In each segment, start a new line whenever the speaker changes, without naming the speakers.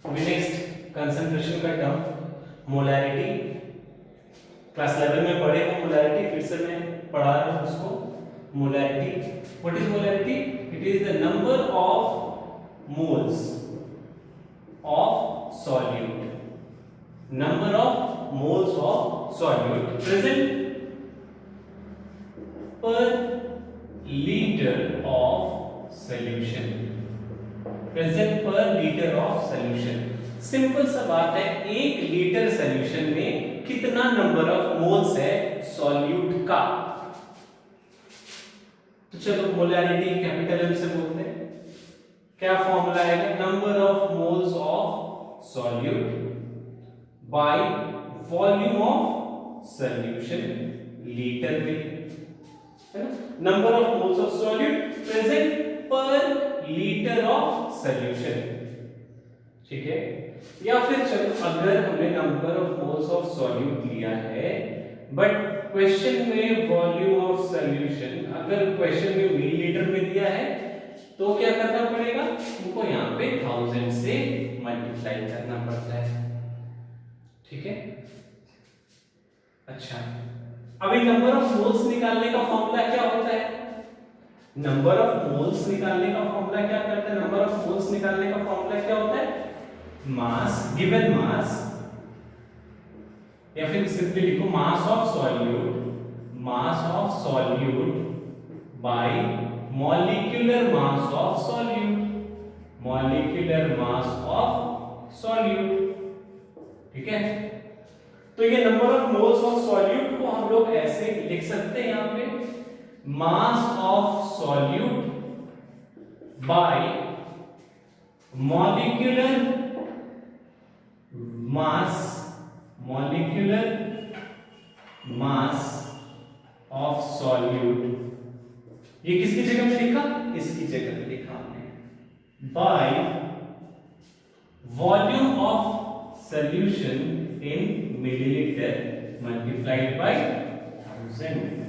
Next concentration का term molarity, class 11 में पढ़े हो मोलैरिटी, फिर से मैं पढ़ा रहा हूं उसको। Molarity, what is molarity? It is the number of moles of solute, number of moles of solute present पर लीटर ऑफ सॉल्यूशन, प्रेजेंट पर लीटर ऑफ सॉल्यूशन। सिंपल सा बात है, 1 लीटर सॉल्यूशन में कितना नंबर ऑफ मोल्स है solute का। तो चलो मोलैरिटी कैपिटल एम से बोलते हैं। क्या फॉर्मूला आएगा? Number of moles of solute by volume of solution litre में, है ना। Number of moles of solute present पर लीटर ऑफ सॉल्यूशन, ठीक है। या फिर चलो अगर हमने number of moles of solute लिया है बट क्वेश्चन में वॉल्यूम ऑफ सॉल्यूशन, अगर क्वेश्चन में मिलीलीटर में दिया है तो क्या करना पड़ेगा? इनको यहाँ पे 1000 से मल्टीप्लाई करना पड़ता है, ठीक है। अच्छा, अभी नंबर ऑफ मोल्स निकालने का फॉर्मूला क्या होता है? नंबर ऑफ मोल्स निकालने का फॉर्मूला क्या करता है? नंबर ऑफ मोल्स निकालने का फॉर्मूला क्या होता है? मास, गिवन मास, या फिर सिंपली लिखो mass of solute bye molecular mass of solute, molecular mass of solute, ठीक है। तो ये number of moles of solute को हम लोग ऐसे लिख सकते हैं यहां पे, mass of solute bye molecular mass of solute. ये किसकी जगह में लिखा? इसकी जगह में लिखा हमने, bye volume of solution in millilitre multiplied by 1000।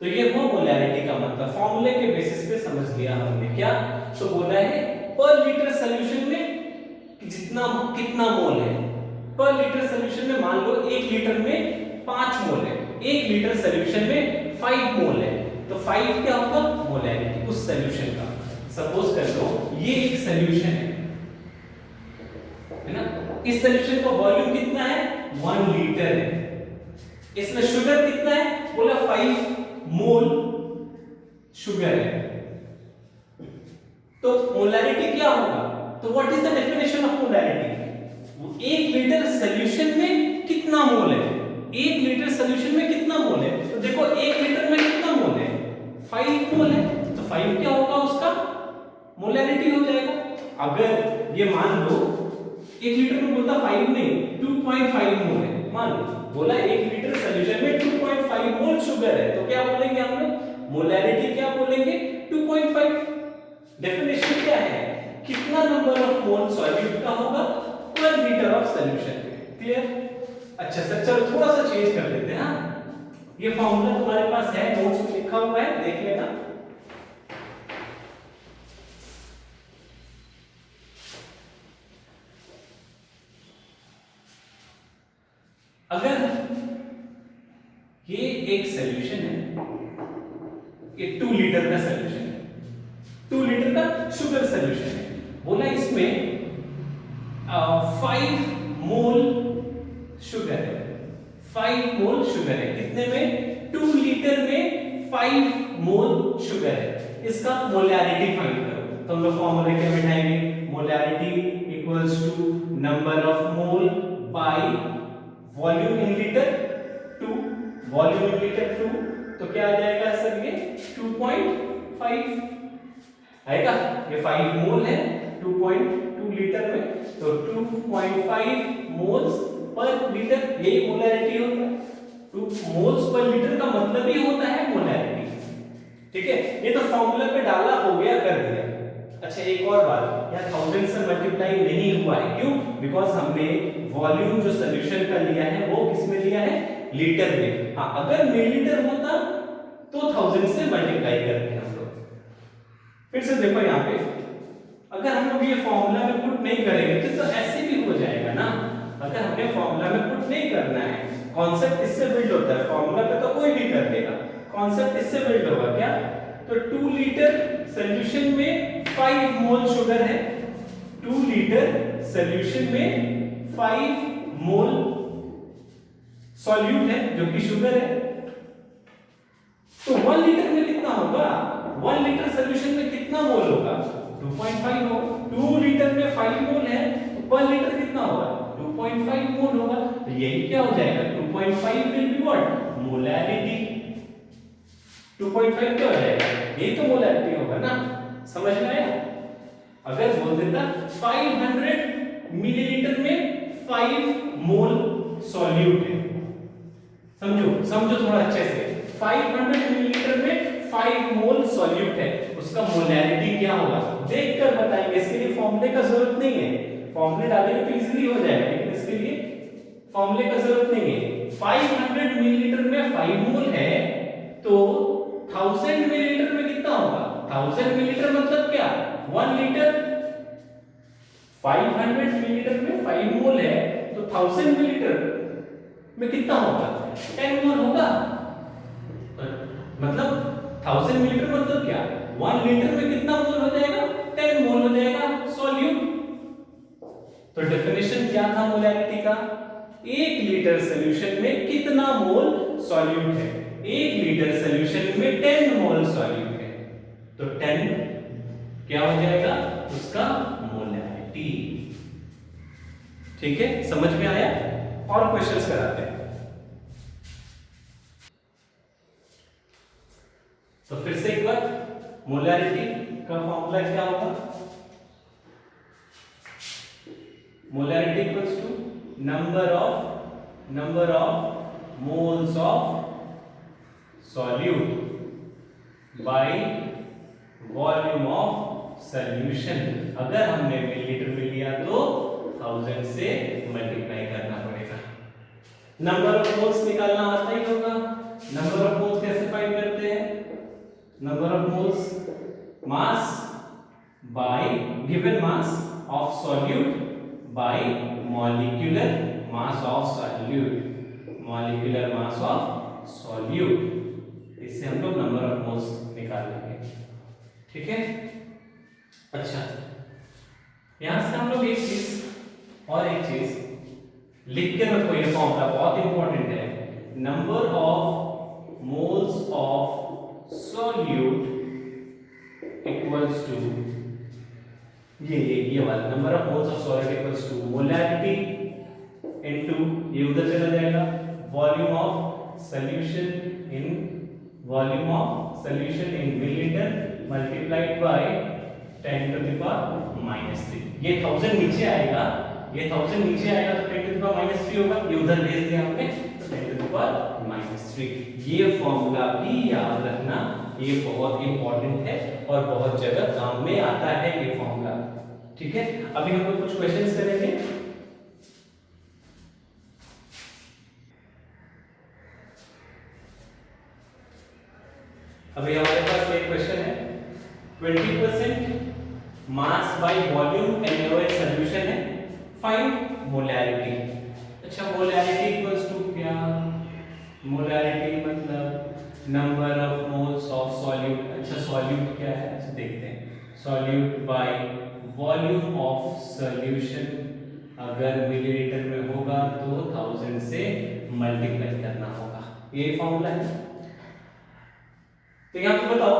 तो ये वो मोलैरिटी का मतलब फॉर्मूले के बेसिस पे समझ लिया हमने। क्या तो बोला है? पर लीटर सॉल्यूशन में जितना कितना मोल है। पर लीटर सॉल्यूशन में मान लो 1 लीटर में 5 मोल है, 1 लीटर सॉल्यूशन में 5 मोल है, तो 5 क्या होगा? मोलैरिटी उस सॉल्यूशन का। सपोज कर लो ये एक सॉल्यूशन है ना, इस सॉल्यूशन का वॉल्यूम कितना है? 1 लीटर है। इसमें शुगर कितना है? बोला 5 मोल शुगर है। तो मोलैरिटी क्या होगा? तो what is the definition of molarity? 1 litre solution में कितना मोल है? 1 लीटर सॉल्यूशन में कितना मोल है? तो देखो 1 लीटर में कितना मोल है? 5 मोल है, तो 5 क्या होगा? उसका मोलैरिटी हो जाएगा। अगर ये मान लो 1 लीटर में बोलता 5 नहीं 2.5 मोल है, मान लो बोला 1 लीटर सॉल्यूशन में 2.5 मोल शुगर है, तो क्या बोलेंगे हम लोग? मोलैरिटी क्या बोलेंगे? 2.5। डेफिनेशन क्या है? कितना नंबर ऑफ मोल सॉल्यूट का होगा पर लीटर ऑफ सॉल्यूशन। क्लियर? अच्छा सर, चलो थोड़ा सा चेंज कर लेते हैं। हाँ, ये फॉर्मूला तुम्हारे पास है, नोट्स में लिखा हुआ है, देख लेना। अगर ये एक सॉल्यूशन है, ये 2 लीटर का सॉल्यूशन है, 2 लीटर का शुगर सॉल्यूशन है, बोला इसमें 5 मोल शुगर है, 5 मोल शुगर है। कितने में? 2 लीटर में 5 मोल शुगर है। इसका मोलैरिटी फाइंड करो। तो हम लोग फॉर्मूला क्या बिठाएंगे? Molarity equals to number of mole by volume in litre 2, volume in litre 2, तो क्या आ जाएगा सर? ये 2.5 आएगा। ये 5 मोल है 2.2 लीटर में, तो 2.5 मोल्स पर लीटर, यही मोलैरिटी होता है। 2 मोल्स पर लीटर का मतलब ही होता है मोलैरिटी, ठीक है। ये तो फॉर्मूला पे डाला, हो गया, कर दिया। अच्छा एक और बात, यहाँ 1000 से मल्टीप्लाई नहीं हुआ है, क्यों? बिकॉज हमने वॉल्यूम जो सॉल्यूशन का लिया है वो किस में लिया है? लीटर में। हाँ, अगर मिलीलीटर होता तो 1000 से मल्टीप्लाई करते हैं हम लोग। फिर से देखो यहाँ पे, अगर हम लोग ये फॉर्मूला में पुट नहीं करेंगे तो ऐसे भी हो जाएगा ना। अगर हमें फॉर्मूला में पुट नहीं करना है, कॉन्सेप्ट इससे बिल्ड होता है, फॉर्मूला पे तो कोई भी कर देगा, कॉन्सेप्ट इससे बिल्ड होगा क्या, तो 2 लीटर सॉल्यूशन में 5 मोल शुगर है, 2 लीटर सॉल्यूशन में 5 मोल सॉल्यूट है जो कि शुगर है। तो 1 लीटर में कितना होगा, 1 लीटर सॉल्यूशन में कितना मोल होगा, 2.5 होगा। 2 लीटर में 5 मोल है तो पर लीटर कितना होगा, 2.5 मोल होगा। तो यही क्या हो जाएगा, 2.5 विल बी व्हाट, मोलैरिटी। 2.5 क्या हो जाएगा, यही तो मोलैरिटी होगा ना, समझ में आया। अगर बोल देता 500 मिलीलीटर में 5 मोल सॉल्यूट है, समझो थोड़ा अच्छे से, 500 मिलीलीटर में 5 मोल सॉल्यूट है, उसका मोलैरिटी क्या होगा देखकर बताएंगे। इसके लिए फॉर्मूले का जरूरत नहीं है, फॉर्मूले डालेंगे तो इजीली हो जाएगा, लेकिन इसके लिए फॉर्मूले का जरूरत नहीं है। 500 मिलीलीटर में 5 मोल है तो 1000 मिलीलीटर में कितना होगा, 1000 मिलीलीटर मतलब क्या, 1 लीटर। 500 मिलीलीटर में 5 मोल है तो 1000 मिलीलीटर में कितना होगा, 10 मोल होगा। मतलब 1000 मिलीलीटर मतलब क्या, 1 लीटर में कितना मोल हो जाएगा, 10 मोल हो जाएगा सॉल्यूट। तो डेफिनेशन क्या था मोलैरिटी का, 1 लीटर सॉल्यूशन में कितना मोल सॉल्यूट है, 1 लीटर सॉल्यूशन में 10 मोल सॉल्यूट है, तो 10 क्या हो जाएगा उसका मोलैरिटी। ठीक है, समझ में आया। और क्वेश्चंस कराते हैं। तो फिर से एक बार, मोलैरिटी का फॉर्मूला क्या होगा, molarity equals to number of moles of solute by volume of solution. अगर हमने मिलीलीटर में लिया तो 1000 से मल्टीप्लाई करना पड़ेगा। नंबर ऑफ मोल्स निकालना आता ही होगा। नंबर ऑफ मोल्स कैसे फाइंड करते हैं, number of moles mass by given mass of solute bye molecular mass of solute, molecular mass of solute. इससे हम लोग नंबर ऑफ मोल्स निकाल लेंगे। ठीक है, अच्छा यहां से हम लोग एक चीज और एक चीज लिख के रखो, ये फॉर्मूला बहुत इंपॉर्टेंट है। Number of moles of solute equals to ये वाला number of moles of solute equals to molarity into, ये उधर चला जाएगा, volume of solution in millilitre multiplied by 10 to the power -3। ये 1000 नीचे आएगा, ये 1000 नीचे आएगा तो 10 टू द पावर -3 होगा, ये उधर भेज दिया हमने तो 10 टू द पावर -3। ये फॉर्मूला भी याद रखना, ये बहुत इंपॉर्टेंट है और बहुत जगह काम में आता है ये फॉर्मूला। ठीक है, अभी हम लोग कुछ क्वेश्चंस करेंगे। अभी हमारे पास एक क्वेश्चन है, 20% मास बाय वॉल्यूम एनएओएच सॉल्यूशन है, फाइंड मोलैरिटी। अच्छा मोलैरिटी इक्वल्स टू क्या, मोलैरिटी मतलब number of moles of solute. अच्छा सॉल्यूट क्या है, अच्छा देखते हैं, solute by volume of solution. अगर मिलीलीटर में होगा तो 1000 से मल्टीप्लाई करना होगा, ये फॉर्मूला है। तो यहां पे बताओ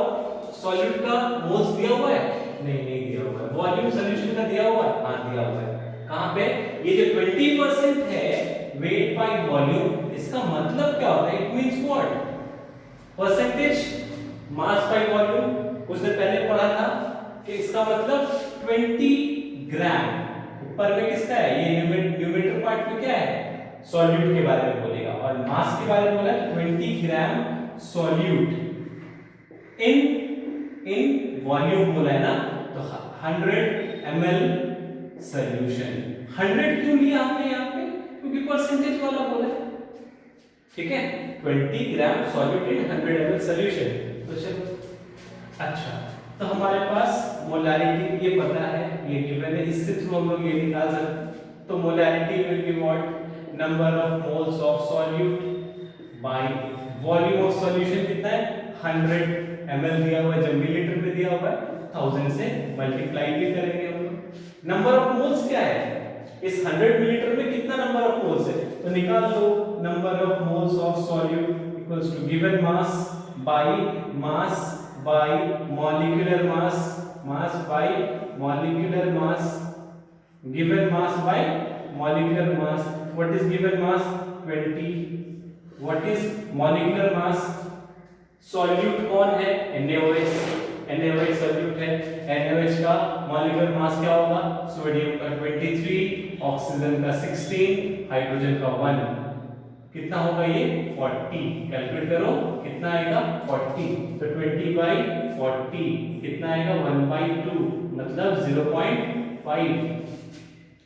सॉल्यूट का मोल्स दिया हुआ है, नहीं दिया हुआ है। वॉल्यूम सॉल्यूशन का दिया हुआ है, हां दिया हुआ है। कहां पे, ये जो 20% है वेट बाय वॉल्यूम, इसका मतलब क्या होता है, it means what, percentage mass by volume. कुछ देर पहले पढ़ा था कि इसका मतलब 20 ग्राम, ऊपर में किसका है, ये न्यूमरेटर पार्ट में क्या है, सॉल्यूट के बारे में बोलेगा, और मास के बारे में बोला 20 ग्राम सॉल्यूट इन वॉल्यूम बोला है ना, तो 100 ml सॉल्यूशन। 100 क्यों लिया हमने यहाँ पे, क्योंकि परसेंटेज वाला बोला है। ठीक है, 20 ग्राम सॉल्यूट इन 100 ml सॉल्यूशन। तो चलो अच्छा तो हमारे पास मोलैरिटी ये पता है, ये गिवन है, इससे थ्रू हम लोग ये निकाल सकते हैं। तो molarity will be what, number of moles of solute by volume of solution कितना है 100 ml दिया हुआ है, जब मिलीलीटर में दिया हुआ है 1000 से मल्टीप्लाई भी करेंगे हम लोग। नंबर ऑफ मोल्स क्या है, इस 100 मिलीलीटर में कितना नंबर ऑफ मोल्स है, तो निकाल लो number of moles of solute equals to given mass by molecular mass, mass by molecular mass, given mass by molecular mass. What is given mass 20, what is molecular mass, solute कौन है NaOH, NaOH solute है, NaOH का molecular मास क्या होगा, sodium का 23, oxygen का 16, hydrogen का 1, कितना होगा ये 40, कैलकुलेट करो कितना आएगा 40, तो 20/40 कितना आएगा 1/2 मतलब 0.5,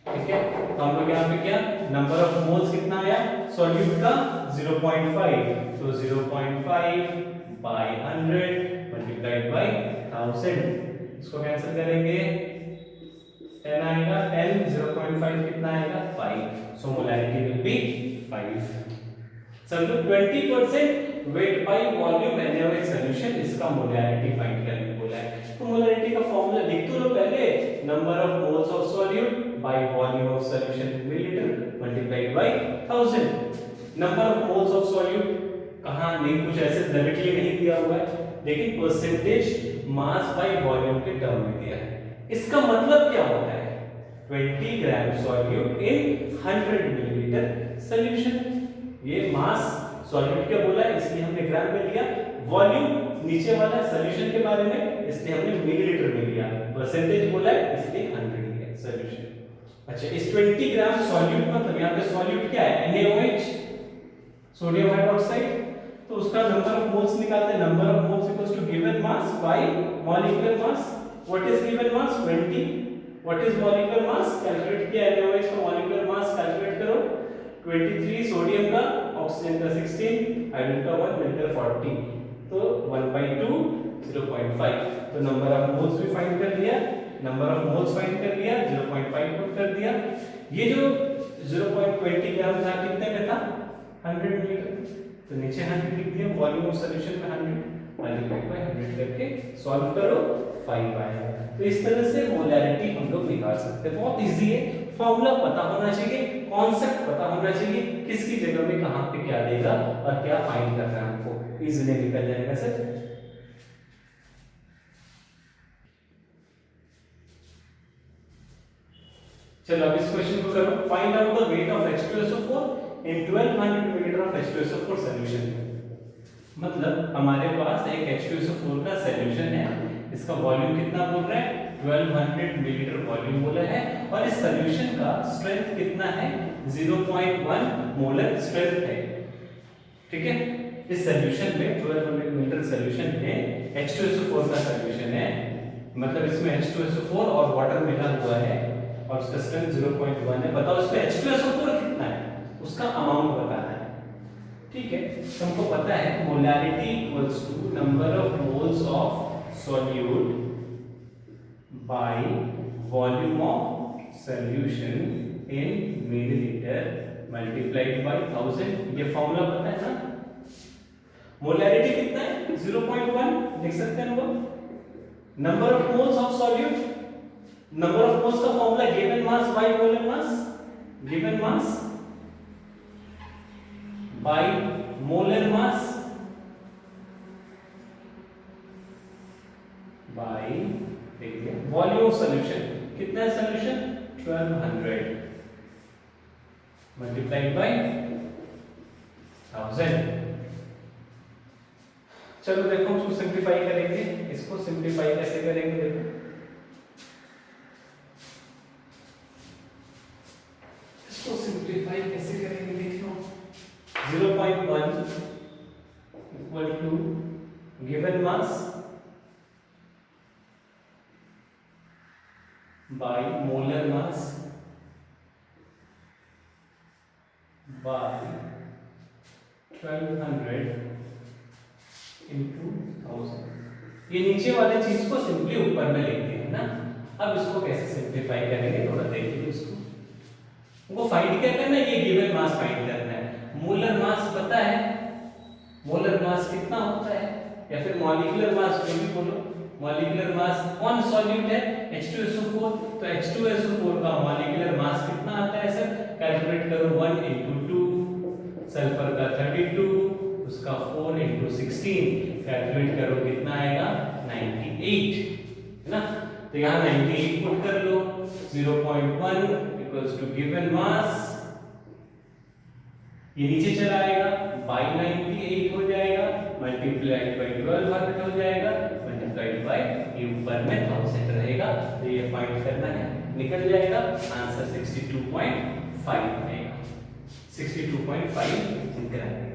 ठीक है। तो हम लोग यहाँ पे क्या नंबर ऑफ मोल्स कितना आया सॉल्यूट का 0.5, तो 0.5 by 100 multiplied by 1000, इसको कैंसिल करेंगे 10 आएगा, 10 0.5 कितना आएगा 5, सो मोलैरिटी विल बी 5। समझो 20% weight by volume NaOH solution, इसका मोलैरिटी फाइंड करने बोला है। तो मोलैरिटी का फार्मूला लिख तो लो पहले, number of moles of solute by volume of solution millilitre multiplied by 1000। Number of moles of solute कहां नहीं, कुछ ऐसे डायरेक्टली नहीं दिया हुआ है, लेकिन परसेंटेज मास बाय वॉल्यूम के टर्म में दिया है। इसका मतलब क्या होता है 20 ग्राम सॉल्यूट इन 100 मिलीलीटर सॉल्यूशन, ये मास सॉल्यूट क्या बोला है इसलिए हमने ग्राम में लिया, वॉल्यूम नीचे वाला सॉल्यूशन के बारे में इसलिए हमने मिलीलीटर में लिया, परसेंटेज बोला है इसलिए 100 लिया सॉल्यूशन। अच्छा इस 20 ग्राम सॉल्यूट मतलब यहाँ पे सॉल्यूट क्या है NaOH सोडियम हाइड्रोक्साइड, तो उसका नंबर ऑफ मोल्स निकालते हैं, number of moles equals to given mass by molecular mass, what is given mass 20, what is molecular mass calculate किया NaOH का मॉलिक्यूलर मास कैलकुलेट करो 23 सोडियम का, ऑक्सीजन का 16, hydrogen का 1 मिलकर 40, तो 1/2 0.5, तो नंबर ऑफ मोल्स भी फाइंड कर लिया, नंबर ऑफ मोल्स फाइंड कर लिया 0.5 पुट कर दिया। ये जो 0.20 ग्राम था कितने में था 100 मिलीलीटर, तो नीचे 100 लिख दिया, वॉल्यूम ऑफ सॉल्यूशन में 100 मल्टीप्लाइड बाय 100 करके सॉल्व करो 5 आया। तो इस तरह से मोलैरिटी हम लोग निकाल सकते हैं, बहुत इजी है, फॉर्मूला पता होना चाहिए, कॉन्सेप्ट पता होना चाहिए, किसकी जगह में कहां पे क्या देगा और क्या फाइंड करना है हमको, इजीली निकल जाएगा सर। चलो अब इस क्वेश्चन को करो, find out the weight of H2SO4 in 1200 millilitre of H2SO4 solution. मतलब हमारे पास एक H2SO4 का सॉल्यूशन है, इसका वॉल्यूम कितना बोल रहा है 1200 मिलीलीटर वॉल्यूम बोला है, और इस सॉल्यूशन का स्ट्रेंथ कितना है 0.1 मोलर स्ट्रेंथ है, ठीक है। इस सॉल्यूशन में 1200 मिलीलीटर सॉल्यूशन में H2SO4 का सॉल्यूशन है, मतलब इसमें H2SO4 और वाटर मिला हुआ है और उसका स्ट्रेंथ 0.1 है। बताओ इसमें H2SO4 कितना है, उसका अमाउंट बताना है, ठीक है। तुमको पता है molarity equals to number of moles of solute by volume of solution in millilitre multiplied by 1000, ये फॉर्मूला पता है ना। मोलैरिटी कितना है 0.1 लिख सकते हैं हम। Number of moles of solute, number of moles का formula given mass by molar mass, given mass by molar mass by volume of solution, कितना है सॉल्यूशन 1200 मल्टीप्लाइड बाय 1000। चलो देखो उसको सिंपलीफाई करेंगे, इसको सिंपलीफाई कैसे करेंगे देखो, इसको सिंपलीफाई कैसे करेंगे देखो, 0.1 equal to given mass by molar mass by 1200 into 1000, ये नीचे वाले चीज को सिंपली ऊपर में लिख दिया ना। अब इसको कैसे सिंप्लीफाई करेंगे थोड़ा देखिए उसको। वो फाइंड क्या करना है, ये गिवन मास फाइंड करना है। मोलर मास पता है, मोलर मास कितना होता है, या फिर मॉलिक्यूलर मास जो भी बोलो। मॉलिक्यूलर मास ऑन सॉल्यूट है H2SO4, तो H2SO4 का मॉलिक्यूलर मास कितना आता है सर, कैलकुलेट करो 1 × 2, सल्फर का 32, उसका 4 × 16, कैलकुलेट करो कितना आएगा 98, है ना। तो यहाँ 98 पुट कर लो, 0.1 इक्वल्स टू गिवन मास, ये नीचे चला आएगा, बाई 98 हो जाएगा, मल्टीप्लाइड बाई 1200 हो जाएगा, मल्टीप्लाइड बाई ये ऊपर में 1000 रहेगा। तो ये फाइंड करना है, निकल जाएगा आंसर 62.5 आएगा, 62.5 ग्राम।